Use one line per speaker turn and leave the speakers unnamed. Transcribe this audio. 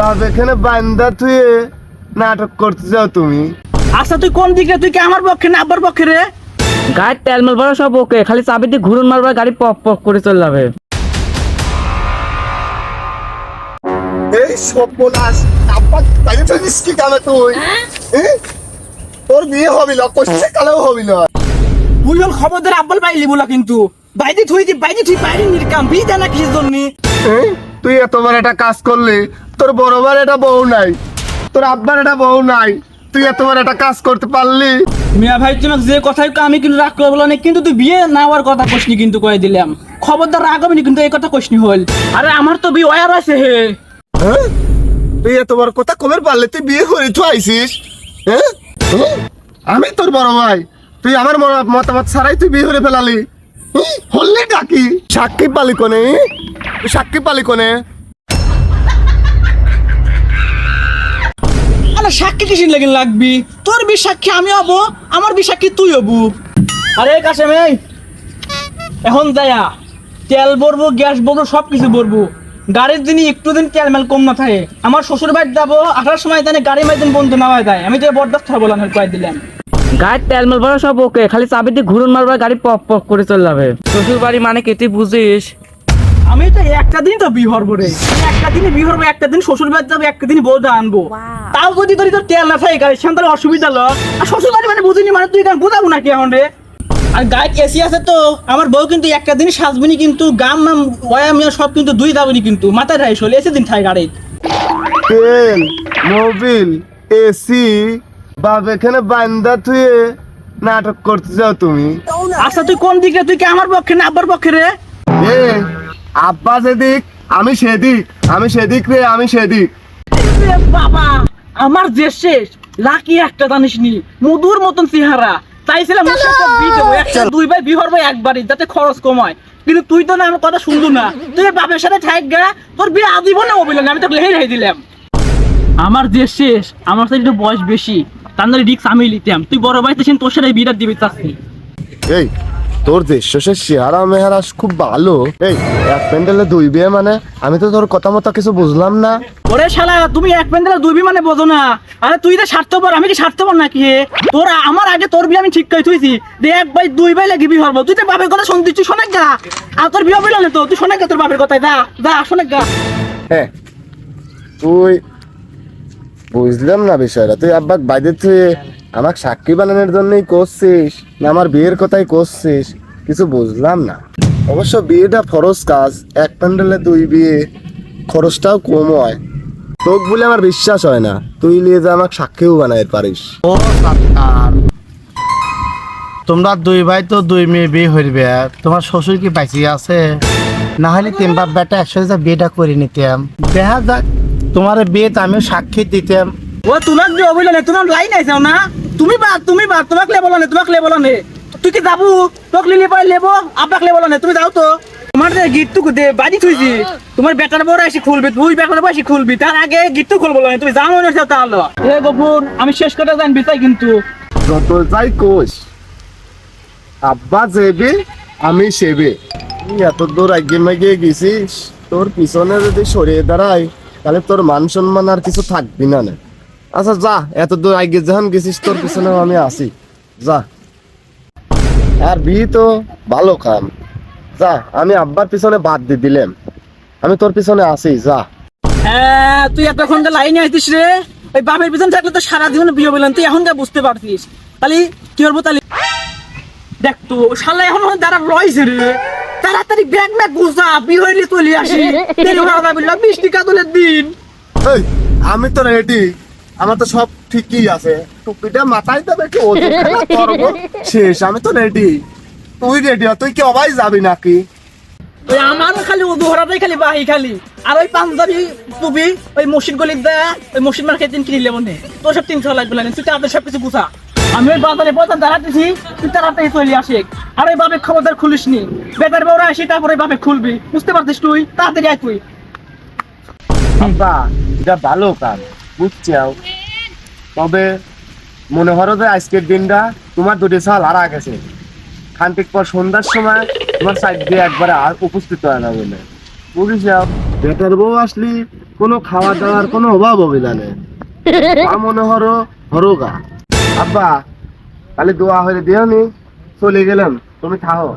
বাপ এখানে বান্দা তুই নাটক করতে যাও তুমি।
আচ্ছা তুই কোন দিকে, তুই কি আমার পক্ষে না আব্বার পক্ষে রে?
গাড়ির তেল মাল ভরা সব ওকে, খালি চাবি দিয়ে ঘুরুন মারবার গাড়ি পক পক করে চলে যাবে।
এই সব বলাস আব্বা তাই জানিস কি কামে তুই? তোর বিয়ে হবে না, কষ্ট কালেও হবে না।
তুই হল খবরদার আব্বাল পাইলি বলা, কিন্তু বাইরে তুই বাইরে নিরকাম বিয়ে দেনা কি জন্য?
তুই এতবার একটা কাজ করলি, তোর বড়বার এটা বউ নাই, তোর আব্বার এটা বউ নাই, তুই এতবার একটা কাজ করতে পারলি?
মিয়া ভাই তোমাকে যে কথাই আমি কিন্তু রাগ করে বলা নেই, কিন্তু তুই বিয়ে না হওয়ার কথা কইসনি, কিন্তু কয়ে দিলাম খবরদার রাগ হবে না, কিন্তু এই কথা কইসনি হল। আরে আমার তো বিয়ে ওয়ার আছে হে।
তুই এতবার কথা কবে পারলে? তুই বিয়ে করে তো আইসিস। আমি তোর বড় ভাই, তুই আমার মতামত ছাড়াই তুই বিয়ে করে ফেলালি। হল্লি ডাকি সাক্ষী পালি কোনে? সাক্ষী পালি কোনে?
আরে সাক্ষী কিসির লাগিন লাগবি? তোর বি সাক্ষী আমি হবো, আমার বি সাক্ষী তুই হবু। আরে কাশেম এই এখন যায়া তেল ভরবো, গ্যাস ভরবো, সব কিছু ভরবো। গাড়ির দিনই একটু দিন তেল মেল কম না থাকে। আমার শ্বশুর বাড়ি যাবো, আসার সময় জানি গাড়ি মাইদিন বন্ধ না হয়ে যায়। আমি তো বরদাস্ত হবো না, কয়ে দিলাম।
গাড়ির তেল মাল ভরা সব ওকে, খালি চাবি দিয়ে ঘুরুন মারবার গাড়ি পক পক করে চলে যাবে। শ্বশুর বাড়ি মানে কি তুই বুঝিস?
আমি তো একটা দিন তো বিয়ে হবো রে, একটা দিনই বিয়ে হবো, একটা দিন শ্বশুর বাড়ি যাবো, একটা দিন বউটা আনবো। তাও যদি তোর তেল না থাকে গাড়ি, সেখান থেকে অসুবিধা হলো। আর শ্বশুর বাড়ি মানে বুঝিনি, মানে তুই বুঝাবো নাকি এখন রে? আর গায়ে এসি আছে তো আমার বউ কিন্তু একটা দিন সাজবিনি, কিন্তু গাম নাম ওয়ামিয়া সব কিন্তু দুই দাবিনি, কিন্তু মাথায় রাইস হলে এসে দিন থাকে গাড়ি।
তেল, মোবিল, এসি, বাপ এখানে বান্দা তুই নাটক করতে যাও তুমি।
আচ্ছা তুই কোন দিকে, তুই কি আমার পক্ষে না আব্বার পক্ষে রে?
আব্বা যেদিক আমি সেদিক, আমি সেদিক রে, আমি সেদিক।
বাবা আমার যে শেষ লাকি একটা জানিস নি, মধুর মতন চেহারা। চাইছিলাম একটা দুই ভাই বিয়ে হবো একবারই, যাতে খরচ কম হয়। কিন্তু তুই তো না আমার কথা শুনলু না, তুই বাপের সাথে থাক গা, তোর বিয়ে আদিব না ও বললেন, আমি তোকে লেহে দিলাম। আমার যে শেষ, আমার সাথে একটু বয়স বেশি, তার রিক্স আমি নিতাম। তুই বড় ভাই তো তোর সাথে বিয়েটা দিবি চাচ্ছি।
এই তোর দেশ শেষের চেহারা মেহারা খুব ভালো। এই এক প্যান্ডেলে দুই বিয়ে মানে? আমি তো তোর কথা মতো কিছু বুঝলাম না।
ওরে শালা তুমি এক প্যান্ডেলে দুই বিয়ে মানে বোঝো না? আরে তুই তো স্বার্থপর, আমি কি স্বার্থপর নাকি? তোর আমার আগে তোর বিয়ে আমি ঠিক করে তুইছি, এক ভাই দুই ভাই লাগি বিয়ে হবো। তুই তো বাপের কথা শুনতিস, তুই শোনাক গা। আর তোর বিয়ে হইল না তো, তুই শোনাক গা তোর বাপের কথায়, যা যা শোনাক গা।
হ্যাঁ তুই বুঝলাম না বিষয়টা। তুই আব্বাক বাইরে তুই আমাকে সাক্ষী বানানোর জন্যই করছিস না আমার বিয়ের কথাই করছিস? কিছু বুঝলাম না। অবশ্য বিয়েটা ফরজ কাজ, এক প্যান্ডেলে দুই বিয়ে, খরচটাও কম হয়। তোক বলে আমার বিশ্বাস হয় না তুই নিয়ে যা আমাকে সাক্ষীও বানাই পারিস।
ও সরকার, তোমরা দুই ভাই তো দুই মেয়ে বিয়ে হইবে, তোমার শ্বশুর কি বাইসি আছে? না হলে তিন বাপ বেটা একসাথে বিয়েটা করে নিতাম। দেখা যাক, তোমার বিয়েতে আমিও সাক্ষী দিতাম।
ও তোমাক যে অবইল না, তোমার লাইন আইছো না? তুমি তোমাকে লে বলো না, তোমাকে লে বলো না। তুই কি যাবো? তোকে লিলে পরে লেবো, আব্বাকে লে বলো না, তুমি যাও তো। তোমার যে গিটটুকু দে বাজি থুইছি, তোমার বেটার বড় এসে খুলবি, তুই বেটার বড় এসে খুলবি, তার আগে গিট্টু খুলবো না, তুমি যাও মনে হচ্ছে তাহলে। এ গফুর আমি শেষ করে জানবি তাই, কিন্তু
যত যাই কোষ আব্বা যেবে আমি সেবে। তুই এত দূর এগিয়ে মেগিয়ে গেছিস, তোর পিছনে যদি সরিয়ে দাঁড়াই তাহলে তোর মান সম্মান আর কিছু থাকবি না। আচ্ছা যা, এত দূর এগিয়ে যখন গেছিস তোর পিছনে আমি আসি, যা। আর বিয়ে তো ভালো কাম, যা। আমি আব্বার পিছনে বাদ দিয়ে দিলাম, আমি তোর পিছনে আসি, যা।
হ্যাঁ তুই এতক্ষণ যে লাইনে আইতিস রে, ওই বাপের পিছনে থাকলে তো সারা জীবনে বিয়ে বললেন, তুই এখন যা বুঝতে পারছিস। তাহলে কি করবো তাহলে? দেখ তো শালা এখন দাঁড়া রয়েছে রে, তাড়াতাড়ি ব্যাগ ম্যাগ গুছা, বিয়ে হইলে চলে আসি। 20 টাকা তোলের দিন।
এই আমি তো রেডি, আমার তো সব ঠিকই আছে। টুপিটা মাথায় দেবে কি শেষ, আমি তো রেডি। তুই রেডি? তুই কি অবাই যাবি নাকি?
ওই আমারও খালি উদুহরাটাই খালি বাহি খালি, আর ওই পাঞ্জাবি টুপি ওই মসজিদ গলির দেয়া, ওই মসজিদ মার্কেট দিন কিনলে মনে তোর সব 300 লাগবে না। তুই তাদের সব কিছু গুছা, আমি ওই বাজারে বাজার দাঁড়াতেছি, তুই তাড়াতাড়ি চলে আসে। আর ওই বাপে খবরদার খুলিস নি, বেতার বউরা আসি তারপরে বাপে খুলবি, বুঝতে পারছিস? তুই তাড়াতাড়ি আয় তুই।
আব্বা এটা ভালো কাজ বুঝছাও, তবে মনে হলো যে আজকের দিনটা তোমার দুটি সাল হারা গেছে। খান্তিক পর সন্ধ্যার সময় তোমার সাইড দিয়ে একবারে আর উপস্থিত হয় না বলে বুঝিস। বেটার বউ আসলি কোনো খাওয়া দাওয়ার কোনো অভাব হবে জানে মনে হরোগা। আব্বা তাহলে দোয়া হয়ে দিও নি, চলে গেলাম, তুমি থাকো।